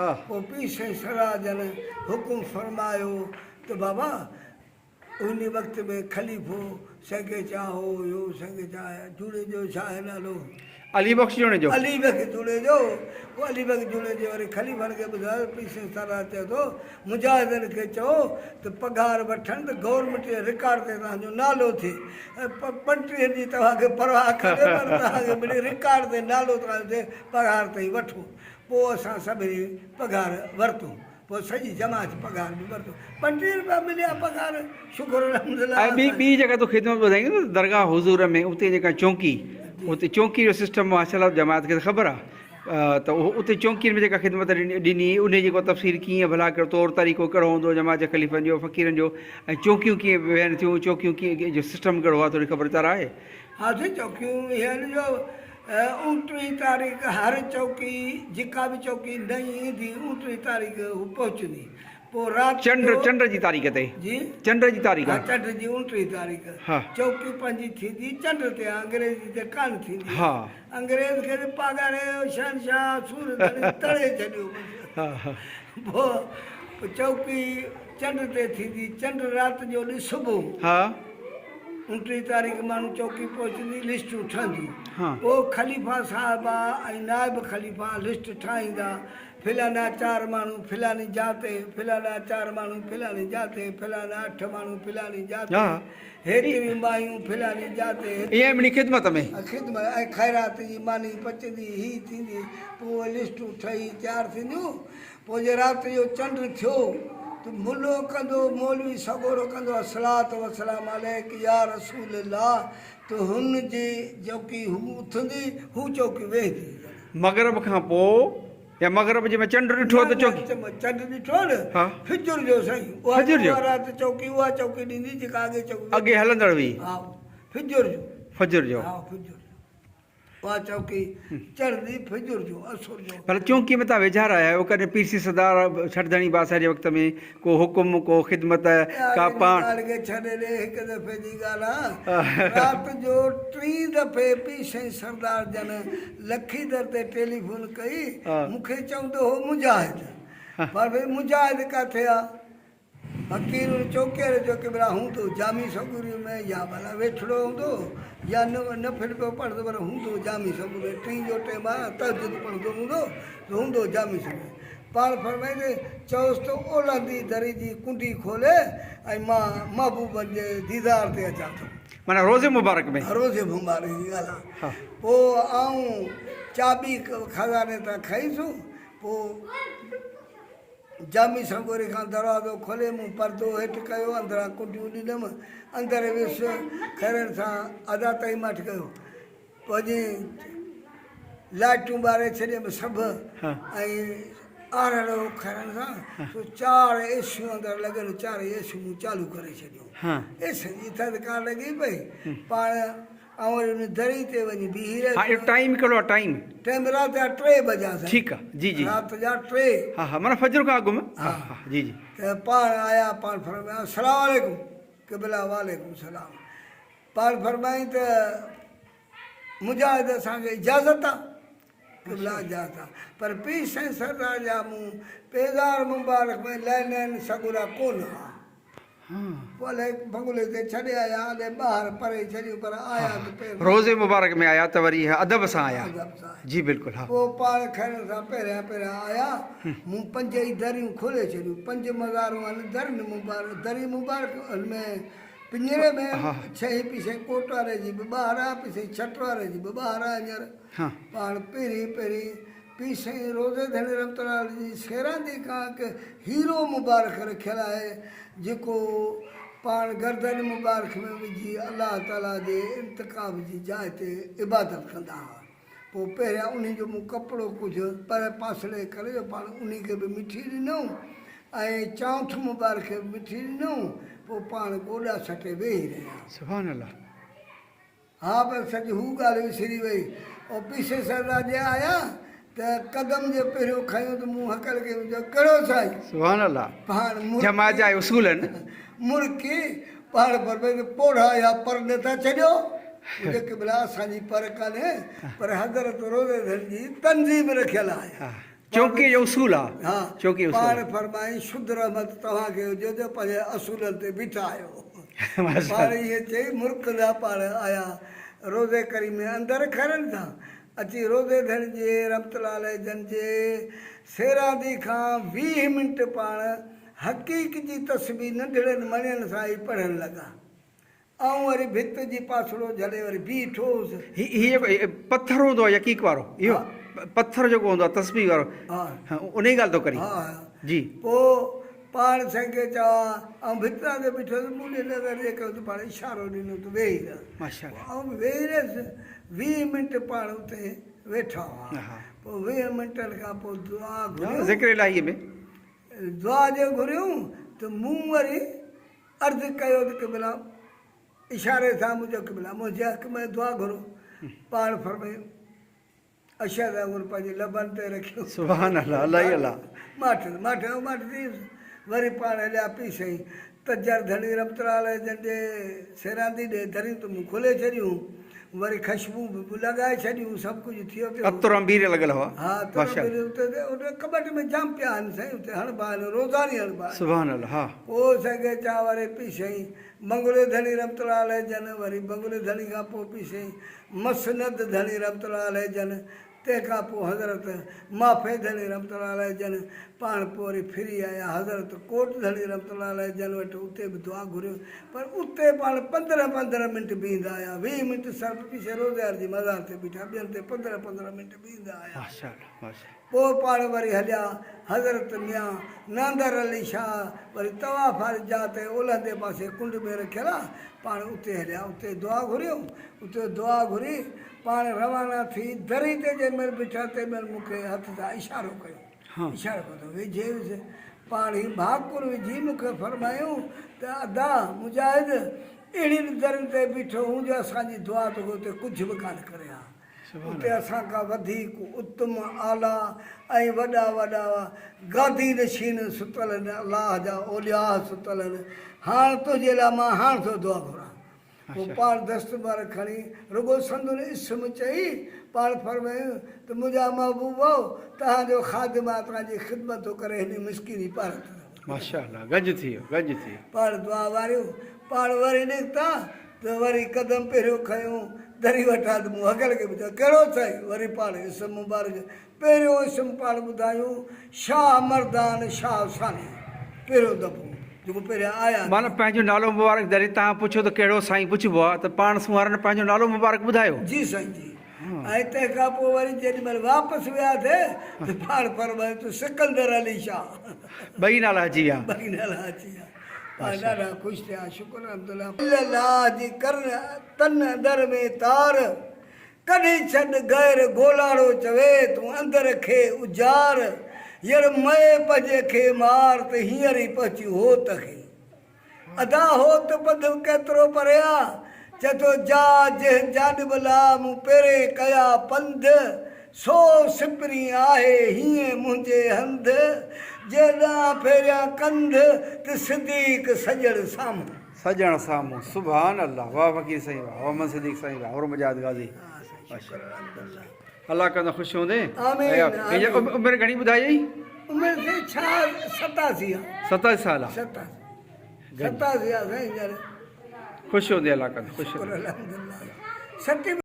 पोइ पीउ साईं सरदार जन हुकुम फरमायो त बाबा उन वक़्त में खलीफ़ो संगे चाहो यो संगे चाहे जुड़े जो छा आहे नालो अली बख्श जोड़े जो अली बख्श जुड़े जो पोइ अली बख्श जुड़े जो वरी ख़लीफ़नि खे ॿुधायो पीउ साईं सरदार चए थो मुजाहिदनि खे चओ त पघार वठनि त गवर्नमेंट जे रिकॉर्ड ते तव्हांजो नालो थिए 35 ॾींहं तव्हांखे परवाह करे पर तव्हांखे मिले रिकॉर्ड ते नालो तव्हांजो थिए पघार ताईं वठो पोइ असां सभिनी पघार वरितो पोइ सॼी जमात पघार बि वरितो 35 रुपया मिलिया पघार शुक्र अलहमदुलिल्लाह। ऐं ॿी जॻह तो ख़िदमत ॿुधाईंदो न दरगाह हुज़ूर में उते जेका चौकी उते चौकी जो सिस्टम माशाल्लाह जमात खे ख़बर आहे त उते चौकी में जेका ख़िदमत ॾिनी उन जेको तफ़सील कीअं भला कहिड़ो तौर तरीक़ो कहिड़ो हूंदो जमात जे ख़लीफ़नि जो फ़क़ीरनि जो ऐं चौकियूं कीअं वेहनि थियूं चौकियूं कीअं जो सिस्टम कहिड़ो आहे थोरी ख़बरदार आहे। हा साईं चौकियूं विहण जो 29 तारीख़ हर चौकी जेका बि चौकी नई ईंदी 29 तारीख़ हू पहुचंदी पोइ राति चंड जी तारीख़ ते जी चंड जी तारीख़ चंड जी 29 तारीख़ हा चौकी पंहिंजी थींदी चंड ते अंग्रेजी ते कान थींदी हा अंग्रेज खे पागारे शहनशाह सूरत तड़े छॾियो हा हा पोइ चौकी चंड ते थींदी चंड राति जो ॾिसबो हा 29 तारीख़ माण्हू चौकी पहुचंदी लिस्टूं ठहंदियूं हाँ। पोइ ख़लीफ़ा साहिबा ऐं नाइब ख़लीफ़ा लिस्ट ठाहींदा फिलाना 4 माण्हू फिलानी जाते फिलाना 4 माण्हू फिलानी जाते फिलाना 8 माण्हू फिलानी जाते हा। हेतिरियूं मायूं फिलानी जाते ईअं मिड़ी ख़िदमत में ख़िदमत ऐं ख़ैरात जी मानी पचंदी ही थींदी पोइ लिस्टूं ठही तयारु थींदियूं पोइ जे राति जो चंड थियो त मुलो कंदो मौलवी सगोरो कंदो असलात वसलाम अलैक या रसूल अल्लाह त हुन जी चौकी हू उथंदी हू चौकी वेहंदी मगरब खां पोइ या मगरब जे में चंड ॾिठो त चौकी चंड ॾिठो न हा। फिजुर जो साईं फिजुर जो? राति चौकी उहा चौकी ॾींदी जेका अॻे चौकी अॻे हलंदड़ हुई हा फिजुर जो फजर जो हा फिजुर जो उहा चौकी चढ़ंदी फिजुर जो असुर जो पर चौकी में तव्हां वेझा रहिया आहियो कॾहिं पीर सी सरदार छॾधणी बादशाह जे वक़्त में को हुकुम को ख़िदमत का पाण ॻाल्हि खे छॾे ॾे हिकु दफ़े जी ॻाल्हि आहे राति जो 3 दफ़े पीउ साईं सरदार जन लखीदर ते टेलीफोन कई मूंखे चवंदो हो मुजाहिद पर भई मुजाहिद किथे आहे फ़क़ीर चौकीअ जो की भला हूंदो जामी सगुरी में या भला वेठड़ो हूंदो या न फिर पियो पढ़ंदो पर हूंदो जामी सगुरी 3 जो टाइम आहे तहजुद पढ़ंदो हूंदो त हूंदो जामी सगुरी पाण फरमाईंदे चयोसि त ओलहंदी दरी जी कुंडी खोले ऐं मां महबूबनि जे दीदार ते अचां थो माना रोज़े मुबारक में रोज़े मुबारक जी ॻाल्हि आहे हा। पोइ आऊं चाबी खज़ाने तां खईसि पोइ जामी सगोरे खां दरवाज़ो खोले मूं परदो हेठि कयो अंदरां कुंडियूं ॾिनमि अंदरि वियुसि खैरनि सां अदा ताईं मट कयो पोइ जीअं लाइटूं ॿारे छॾियमि सभु ऐं आरड़ो खैरनि सां पोइ 4 एसियूं अंदरि लॻल 4 एसियूं मूं चालू करे छॾियूं एसियुनि जी थधिकार लॻी पई पाण ऐं वरी हुन दरी ते वञी बीही हा इहो टाइम कहिड़ो आहे टाइम टाइम राति जा 3 बजा साईं ठीकु आहे जी जी राति जा 3 हा हा माना फजर खां अॻु में हा हा जी जी त पाण आया पाण फरमाया अस्सलाम वालेकुम क़िबला वालेकुम सलाम पाण फरमाई त मुजाहिद असांखे इजाज़त आहे क़िबला इजाज़त आहे पर पीउ साईं सरदार जा मूं पेदार मुबारक में लैन सगुरा कोन हुआ पोइ बंगले ते छॾे आया हले ॿाहिरि परे छॾियूं पर आया त पहिरियों रोज़े मुबारक में आया त वरी अदब सां आया जी बिल्कुलु हा पोइ पाण खैरनि सां पहिरियां आया मूं 5 ई दरियूं खोले छॾियूं 5 मज़ारूं आहिनि दरियुनि मुबारक दरी मुबारक में पिंजरे में 6 पीसे कोट वारे जी बि ॿाहिरि आहे पीसे छट वारे जी बि ॿाहिरि आहे हींअर पाण पहिरीं पीउ साईं रोज़े धणी रमतलाल जी शेरांदी खां हिकु हीरो मुबारक रखियलु आहे जेको पाण गर्दन मुबारक में विझी अलाह ताला जे इंतकाब जी जाइ ते इबादत कंदा हुआ पोइ पहिरियां उन जो मूं कपिड़ो कुझु पर पासले करे पाण उन खे बि मिठी ॾिनऊं ऐं चांठ मुबारक खे बि मिठी ॾिनऊं पोइ पाण गोॾा सटे वेही रहिया सुभान अल्लाह हा पर सॼी हू ॻाल्हि विसरी वई ऐं पीसे सरदार जे आया त कदम जे पहिरियों खयूं त मूं हकल खे कहिड़ो साईं सुभान अल्लाह पाण जमात जा उसूल आहिनि मुड़की पाण पर पोढ़ा या पर नथा छॾियो जेके भला असांजी पर कान्हे पर हज़रत रोज़े जी तनज़ीम रखियलु आहे चौंकी जो उसूल आहे हा चौंकी उसूल पाण फरमाई शुद्ध रहमत तव्हांखे हुजे जो पंहिंजे असूलनि ते बीठा आहियो माशा पाण इहे चई मुल्क जा पाण आया रोज़े करीम में अंदरि खरनि था अची रोज़े धण जे रमतलाल जन जे सेरादी खां 20 मिंट पाण हक़ीक़ जी तस्वीर नंढड़नि मणियुनि सां ई पढ़णु लॻा ऐं वरी भित जी पासड़ो झले वरी बीठोसि हीअ पथर हूंदो आहे यकीक वारो इहो पथर जेको हूंदो आहे तस्बीह वारो हा उन जी ॻाल्हि थो करी हा जी पोइ पाण संखे चवा ऐं भितरा ते बीठो मुंहिंजे नज़र जे कयो त पाण इशारो ॾिनो त वेही रह माशा ऐं वेही रहियसि 20 मिंट पाण उते वेठा हुआ हा पोइ 20 मिंटनि खां पोइ दुआ घुरियूं ज़िक्र इलाही में दुआ जो घुरियूं त मूं वरी अर्ज़ु कयो त कंहिं इशारे सां मुंहिंजो कंहिं मुंहिंजे हक़ में दुआ घुरो पाण फरमायूं अशद अंगूर पंहिंजे लबनि ते रखियो सुभान अल्लाह अलाही अल्लाह माठ थी वरी पाण हलिया पी सही तजर धणी रमतलाल जन जे सेरांदी ॾे धरियूं त मूं खोले छॾियूं वरी ख़ुशबू बि लॻाए छॾियूं सभु कुझु थियो पियो अतुर अंबीर लॻल हुआ हा माशा उते उन कबट में जाम पिया आहिनि साईं उते हणबा आहिनि रोज़ानी हणबा आहिनि सुभान अल्लाह हा पोइ सॻे चा वरी पी सही मंगले धणी रमतलाल जन वरी मंगले धणी खां पोइ पी सही मसनद धणी रमतलाल जन तंहिंखां पोइ हज़रत माफ़े धणी रमतलाल जन पाण पोइ वरी फिरी आया हज़रत कोट धणी रमतलाल जन वटि उते बि दुआ घुरियो पर उते पाण 15 मिंट बीहंदा आया 20 मिंट सर्फ पीछे रोज़गार जी मज़ार ते बीठा ॿियनि ते 15 मिंट बीहंदा आया माशा अल्लाह माशा पोइ पाण वरी हलिया हज़रत मियां नांदर अली शाह वरी तवाफ़ जा ते ओलहंदे पासे कुंड में रखियल आहे पाण उते हलिया उते दुआ घुरियूं उते दुआ घुरी पाण रवाना थी दरी ते जंहिंमहिल बीठा तंहिंमहिल मूंखे हथ सां इशारो कयो इशारो कयो वेझे विझे पाण ई भाकुर विझी मूंखे फरमायूं त अदा मुजाहिद अहिड़ी दर ते बीठो हूं जो असांजी दुआ त उते कुझु बि कान करे हा उते असांखां वधीक उत्तम आला ऐं वॾा वॾा गादी नशीन सुतल आहिनि अलाह जा ओलिया सुतल आहिनि हाणे तुंहिंजे लाइ मां हाणे थो दुआ घुरां पोइ पाण दस्तबार खणी रुगो संदुन इस्म चई पाण फरमायूं त मुंहिंजा महबूबो तव्हांजो ख़ादिम आहे तव्हांजी ख़िदमत थो करे हिन मिसकिनी पारत माशा अल्लाह गज थी वियो गज थी वियो पाण दुआ वारियूं पाण वरी निकिता त वरी कदम पहिरियों खयूं दरी वठां त मूं हगल खे ॿुधायो कहिड़ो अथई वरी पाण इस्म मुबारक पहिरियों इस्म पाण ॿुधायूं शाह मर्दान शाह सानी पहिरियों दफ़ो जेको पहिरियां आया माना पंहिंजो नालो मुबारक जॾहिं तव्हां पुछो त कहिड़ो साईं पुछिबो आहे त पाण सुहारनि पंहिंजो नालो मुबारक ॿुधायो जी साईं जी ऐं तंहिंखां पोइ वरी जेॾीमहिल वापसि वियासीं त पाण फरमायूं त सिकंदर अली शाह ॿई नाला अची विया ॿई नाला अची विया पाण ॾाढा ख़ुशि थिया शुक्र अल्लाह जी कर तन दर में तार कॾहिं छॾ गैर गोलाड़ो चवे तूं अंदरि खे उजार हींअर मए पजे खे मार त हींअर ई पहुची होत खे अदा होत पद केतिरो परे आहे चए थो जा जंहिं जाॾिबला मूं पहिरें कया पंध सो सिपरी आहे हीअं मुंहिंजे हंध जेॾां फेरिया कंध त सिद्दीक़ सॼण साम्हूं सजण साम्हूं सुभान अल्लाह वाह फ़कीर साईं वाह मोहम्मद सिद्दीक़ साईं वाह और मजाद गाज़ी अल्लाह कंदा ख़ुशि हूंदे उमिरि घणी ॿुधाई उमिरि से छा 87 आहे 87 साल आहे 87 आहे साईं हींअर ख़ुशि हूंदे अल्लाह कंदा ख़ुशि अलहमदिल्ला